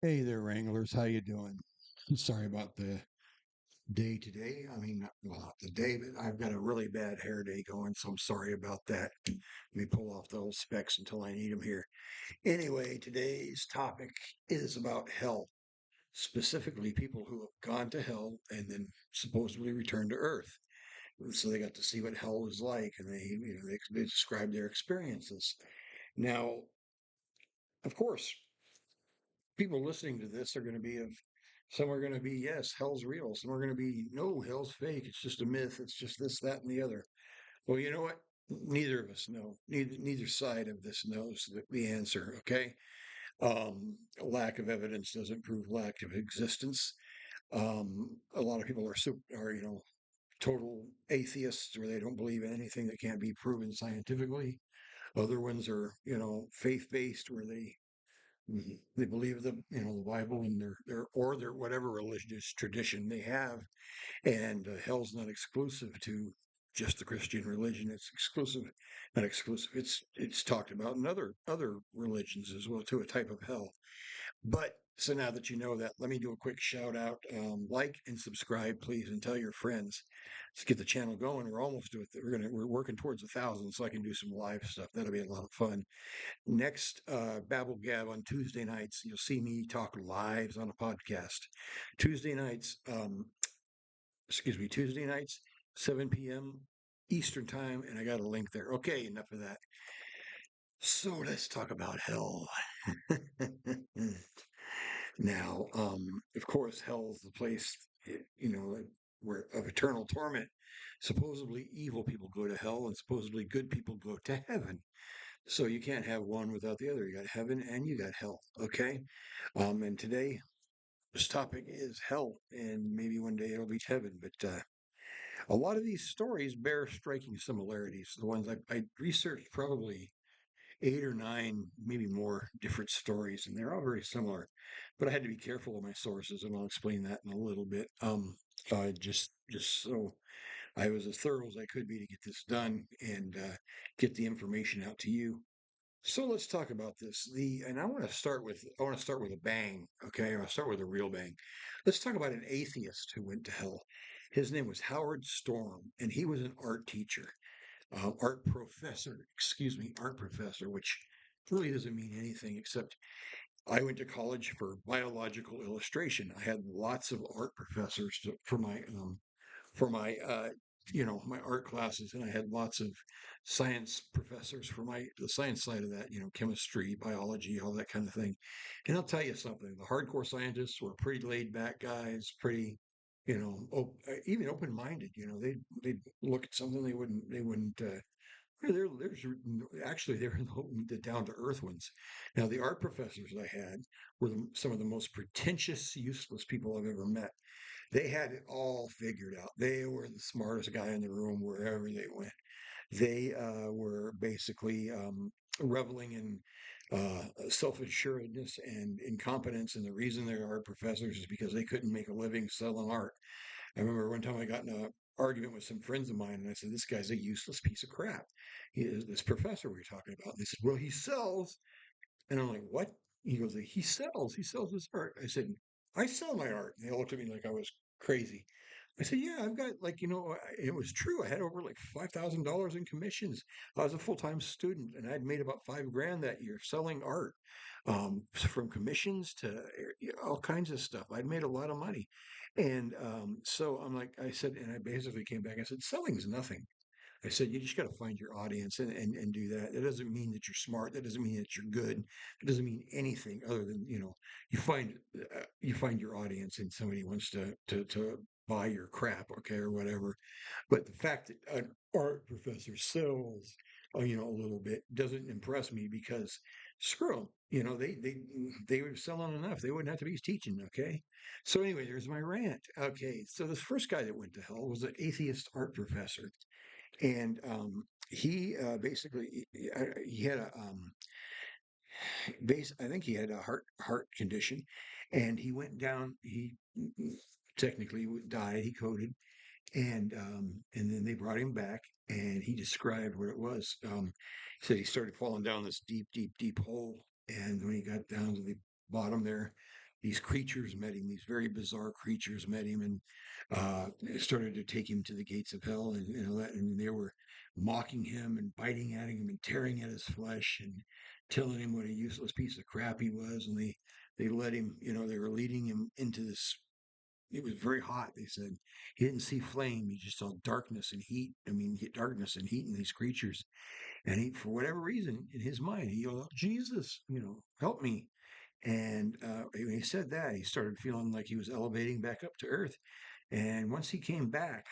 Hey there, Wranglers. How you doing? Sorry about the day today. I mean, not the day, but I've got a really bad hair day going, so I'm sorry about that. Let me pull off those specs until I need them here. Anyway, today's topic is about hell, specifically people who have gone to hell and then supposedly returned to Earth. So they got to see what hell was like, and they describe their experiences. Now, of course, people listening to this are going to be of some are going to be, yes, hell's real. Some are going to be, no, hell's fake. It's just a myth. It's just this, that, and the other. Well, you know what? Neither of us know. Neither side of this knows the answer. Okay. Lack of evidence doesn't prove lack of existence. A lot of people are total atheists, where they don't believe in anything that can't be proven scientifically. Other ones are faith based, where they believe the Bible and their whatever religious tradition they have, and hell's not exclusive to just the Christian religion. It's exclusive, not exclusive. It's talked about in other religions as well too. A type of hell. But so now that you know that, let me do a quick shout out. Like and subscribe, please, and tell your friends. Let's get the channel going. We're almost to it. We're working towards 1,000, so I can do some live stuff. That'll be a lot of fun. Next, Babblegab on Tuesday nights. You'll see me talk lives on a podcast. Tuesday nights, Tuesday nights, 7 p.m. Eastern time, and I got a link there. Okay, enough of that. So let's talk about hell. Now, of course, hell is the place, where of eternal torment. Supposedly evil people go to hell, and supposedly good people go to heaven. So you can't have one without the other. You got heaven and you got hell. Okay. And today this topic is hell, and maybe one day it'll be heaven. But a lot of these stories bear striking similarities. The ones I researched, probably 8 or 9, maybe more different stories, and they're all very similar. But I had to be careful of my sources, and I'll explain that in a little bit. Just so I was as thorough as I could be to get this done and get the information out to you. So let's talk about this. And I want to start with a bang. Okay, I want to start with a real bang. Let's talk about an atheist who went to hell. His name was Howard Storm, and he was an art teacher, art professor. Excuse me, art professor, which really doesn't mean anything except I went to college for biological illustration. I had lots of art professors for my my art classes, and I had lots of science professors for the science side of that, chemistry, biology, all that kind of thing. And I'll tell you something, the hardcore scientists were pretty laid back guys, pretty even open minded. They'd look at something, they wouldn't there's actually they're the down to earth ones. Now the art professors I had were some of the most pretentious, useless people I've ever met. They had it all figured out. They were the smartest guy in the room wherever they went. They were basically reveling in self-assuredness and incompetence. And the reason they are professors is because they couldn't make a living selling art. I remember one time I got in an argument with some friends of mine, and I said, "This guy's a useless piece of crap." He is this professor we were talking about. And they said, "Well, he sells." And I'm like, "What?" He goes, He sells his art." I said, "I sell my art." And they all looked at me like I was crazy. I said, "Yeah, I've got it was true. I had over like $5,000 in commissions. I was a full-time student, and I'd made about 5 grand that year selling art, from commissions to all kinds of stuff. I'd made a lot of money." And so I said, and I basically came back. I said, "Selling's nothing." I said, "You just got to find your audience and do that. That doesn't mean that you're smart. That doesn't mean that you're good. It doesn't mean anything other than, you find your audience, and somebody wants to buy your crap, okay, or whatever." But the fact that an art professor sells, a little bit doesn't impress me, because screw them. They were selling enough. They wouldn't have to be teaching, okay? So anyway, there's my rant. Okay, so this first guy that went to hell was an atheist art professor, and he basically he had a base. I think he had a heart condition, and he went down. He technically died. He coded, and then they brought him back, and he described what it was. He said he started falling down this deep, deep, deep hole, and when he got down to the bottom there, these creatures met him, these very bizarre creatures met him, and started to take him to the gates of hell, and that, and they were mocking him and biting at him and tearing at his flesh and telling him what a useless piece of crap he was, and they led him, they were leading him into this. It was very hot. They said he didn't see flame; he just saw darkness and heat. I mean, darkness and heat in these creatures. And he, for whatever reason, in his mind, he yelled, "Jesus, help me!" And when he said that, he started feeling like he was elevating back up to earth. And once he came back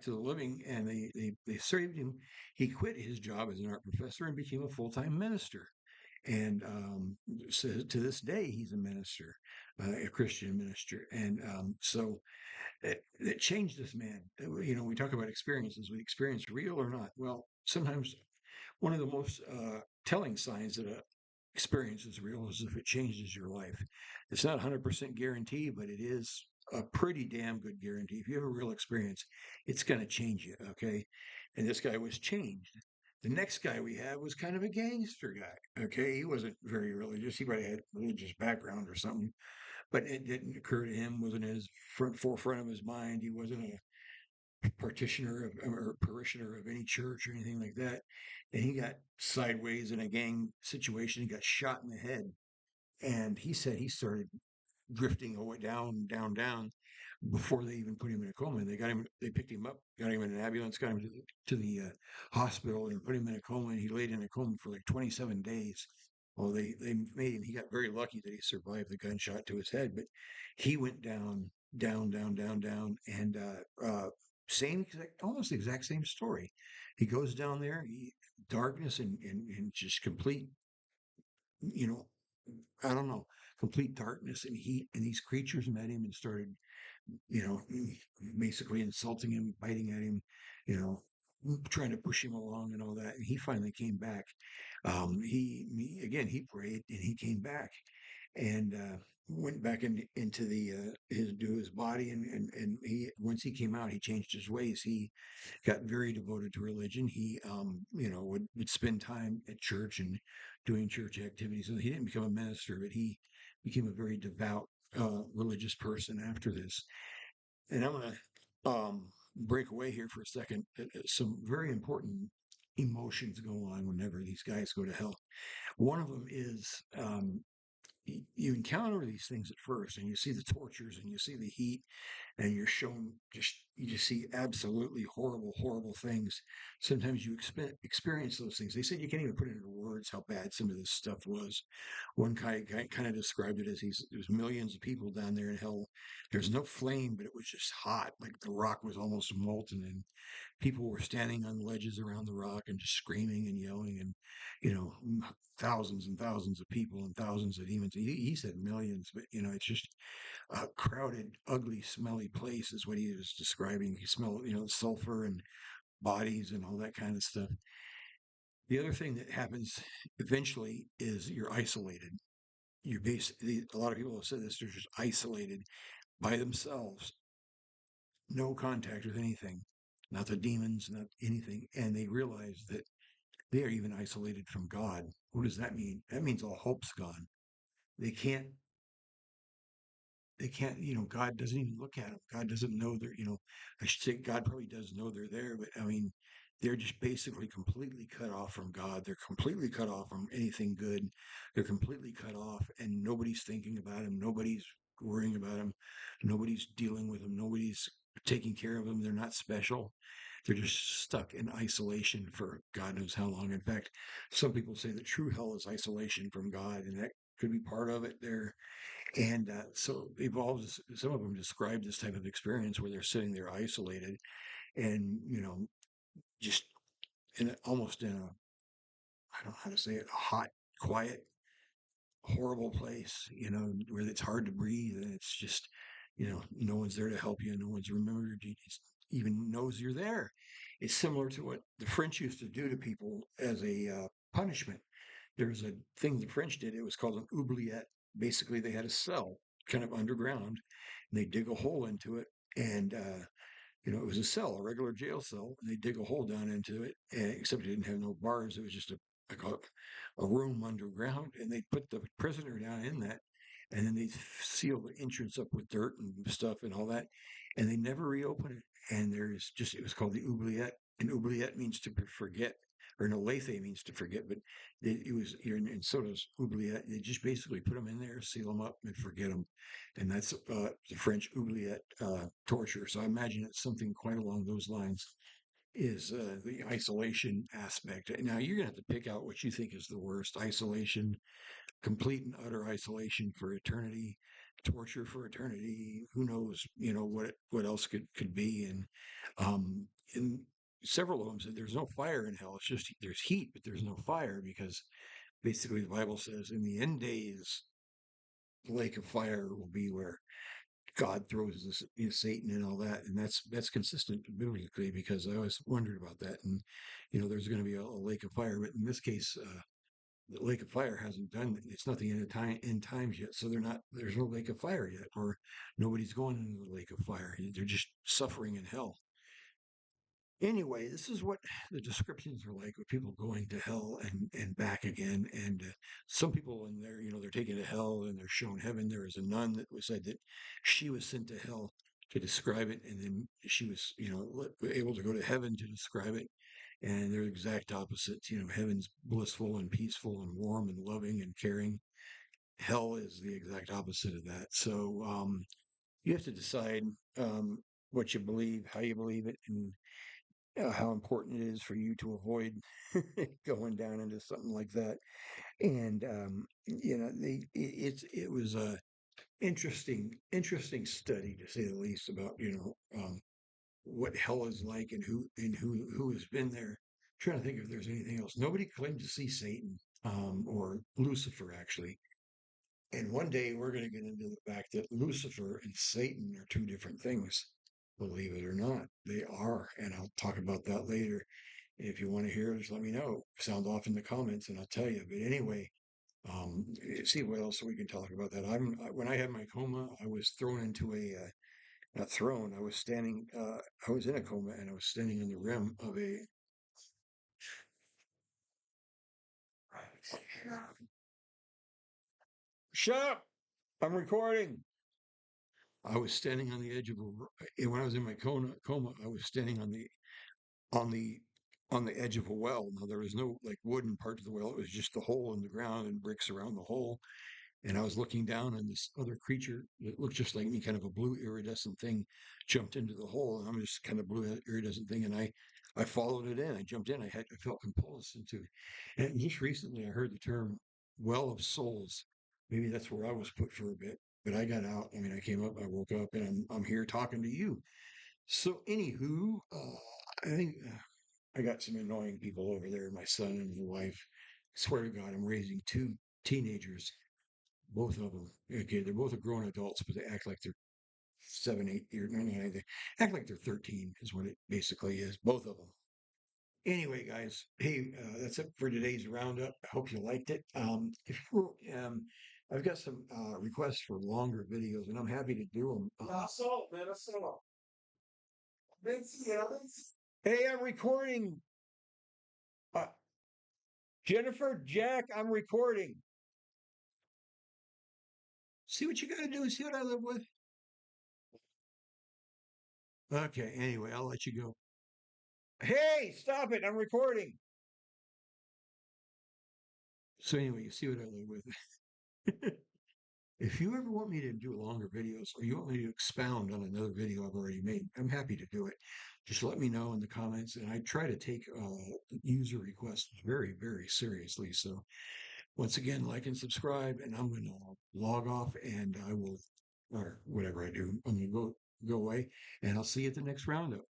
to the living, and they saved him, he quit his job as an art professor and became a full-time minister. And so to this day, he's a minister, a Christian minister. And so it changed this man. We talk about experiences. We experience real or not. Well, sometimes one of the most telling signs that a experience is real is if it changes your life. It's not 100% guarantee, but it is a pretty damn good guarantee. If you have a real experience, it's going to change you. Okay. And this guy was changed. The next guy we had was kind of a gangster guy. Okay. He wasn't very religious. He probably had a religious background or something, but it didn't occur to him, wasn't in his forefront of his mind. He wasn't a partitioner of or parishioner of any church or anything like that. And he got sideways in a gang situation. He got shot in the head. And he said he started drifting away down, down, down before they even put him in a coma. They picked him up, got him in an ambulance, got him to the hospital and put him in a coma. And he laid in a coma for like 27 days. Well, they made him, he got very lucky that he survived the gunshot to his head, but he went down, down, down, down, down. And same exact, almost the exact same story. He goes down there, darkness and just complete, you know, I don't know, complete darkness and heat. And these creatures met him and started, you know, basically insulting him, biting at him, you know, trying to push him along and all that. And he finally came back. Again, he prayed and he came back and went back into the his body, and he, once he came out, he changed his ways. He got very devoted to religion. He would spend time at church and doing church activities. So he didn't become a minister, but he became a very devout religious person after this. And I'm going to break away here for a second. Some very important emotions go on whenever these guys go to hell. One of them is you encounter these things at first, and you see the tortures, and you see the heat, and you just see absolutely horrible, horrible things. Sometimes you experience those things. They said you can't even put it into words how bad some of this stuff was. One guy kind of described it as there's millions of people down there in hell. There's no flame, but it was just hot, like the rock was almost molten, and people were standing on ledges around the rock and just screaming and yelling, and thousands and thousands of people and thousands of demons. He said millions, but it's just a crowded, ugly, smelly place is what he was describing. He smelled, sulfur and bodies and all that kind of stuff. The other thing that happens eventually is you're isolated. You're basically, a lot of people have said this, they're just isolated by themselves, no contact with anything, not the demons, not anything. And they realize that they are even isolated from God. What does that mean? That means all hope's gone. They can't God doesn't even look at them. God doesn't know I should say God probably does know they're there, but I mean, they're just basically completely cut off from God. They're completely cut off from anything good. They're completely cut off, and nobody's thinking about them. Nobody's worrying about them. Nobody's dealing with them. Nobody's taking care of them. They're not special. They're just stuck in isolation for God knows how long. In fact, some people say that true hell is isolation from God, and that could be part of it there. And so evolves. Some of them describe this type of experience where they're sitting there isolated, and just almost in a, I don't know how to say it, a hot, quiet, horrible place. Where it's hard to breathe, and it's just, no one's there to help you. No one's remembered you. Even knows you're there. It's similar to what the French used to do to people as a punishment. There's a thing the French did. It was called an oubliette. Basically, they had a cell kind of underground, and they dig a hole into it, and it was a cell, a regular jail cell, and they dig a hole down into it. Except it didn't have no bars. It was just like a room underground, and they put the prisoner down in that. and then they seal the entrance up with dirt and stuff and all that, and they never reopen it. And there's just it was called the oubliette, and oubliette means to forget, or no, lethe means to forget, but it was here, and so does oubliette. They just basically put them in there, seal them up, and forget them, and that's the French oubliette torture. So I imagine it's something quite along those lines. Is the isolation aspect. Now you're gonna have to pick out what you think is the worst: isolation, complete and utter isolation for eternity, torture for eternity. Who knows? What else could be? And in several of them said there's no fire in hell. It's just there's heat, but there's no fire because basically the Bible says in the end days, the lake of fire will be where God throws this, Satan and all that, and that's consistent biblically because I always wondered about that. And there's going to be a lake of fire, but in this case, the lake of fire hasn't done it's not the end times yet, so there's no lake of fire yet, or nobody's going into the lake of fire. They're just suffering in hell. Anyway, this is what the descriptions are like with people going to hell and back again. And some people in there, they're taken to hell and they're shown heaven. There was a nun that was said that she was sent to hell to describe it, and then she was, able to go to heaven to describe it. And they're exact opposites. Heaven's blissful and peaceful and warm and loving and caring. Hell is the exact opposite of that. So you have to decide what you believe, how you believe it, and how important it is for you to avoid going down into something like that. And it was a interesting study to say the least about what hell is like and who has been there. I'm trying to think if there's anything else. Nobody claimed to see Satan or Lucifer actually. And one day we're going to get into the fact that Lucifer and Satan are two different things. Believe it or not, they are. And I'll talk about that later. If you want to hear, just let me know. Sound off in the comments, and I'll tell you. But anyway, see what else we can talk about that. When I had my coma, I was thrown into not thrown. I was standing. I was in a coma, and I was standing on the rim of a. Shut up! I'm recording. I was standing on the edge of when I was in my coma. I was standing on the on the edge of a well. Now there was no like wooden part of the well; it was just the hole in the ground and bricks around the hole. And I was looking down, and this other creature that looked just like me, kind of a blue iridescent thing, jumped into the hole. And I'm just kind of blue iridescent thing, and I followed it in. I jumped in. I felt compulsed into it. And just recently, I heard the term "well of souls." Maybe that's where I was put for a bit. But I got out. I mean, I came up, I woke up, and I'm here talking to you. So, anywho, I think I got some annoying people over there. My son and my wife. I swear to God, I'm raising two teenagers, both of them. Okay, they're both grown adults, but they act like they're 7, 8 years. No, no, they act like they're 13 is what it basically is. Both of them. Anyway, guys, hey, that's it for today's roundup. I hope you liked it. If you, I've got some requests for longer videos, and I'm happy to do them. That's all, man. That's all. Hey, I'm recording. Uh, Jennifer, Jack, I'm recording. See what you got to do. See what I live with. Okay. Anyway, I'll let you go. Hey, stop it. I'm recording. So anyway, you see what I live with. If you ever want me to do longer videos or you want me to expound on another video I've already made, I'm happy to do it. Just let me know in the comments. And I try to take user requests very, very seriously. So once again, like and subscribe, and I'm going to log off and I will, or whatever I do, I'm going to go away and I'll see you at the next roundup.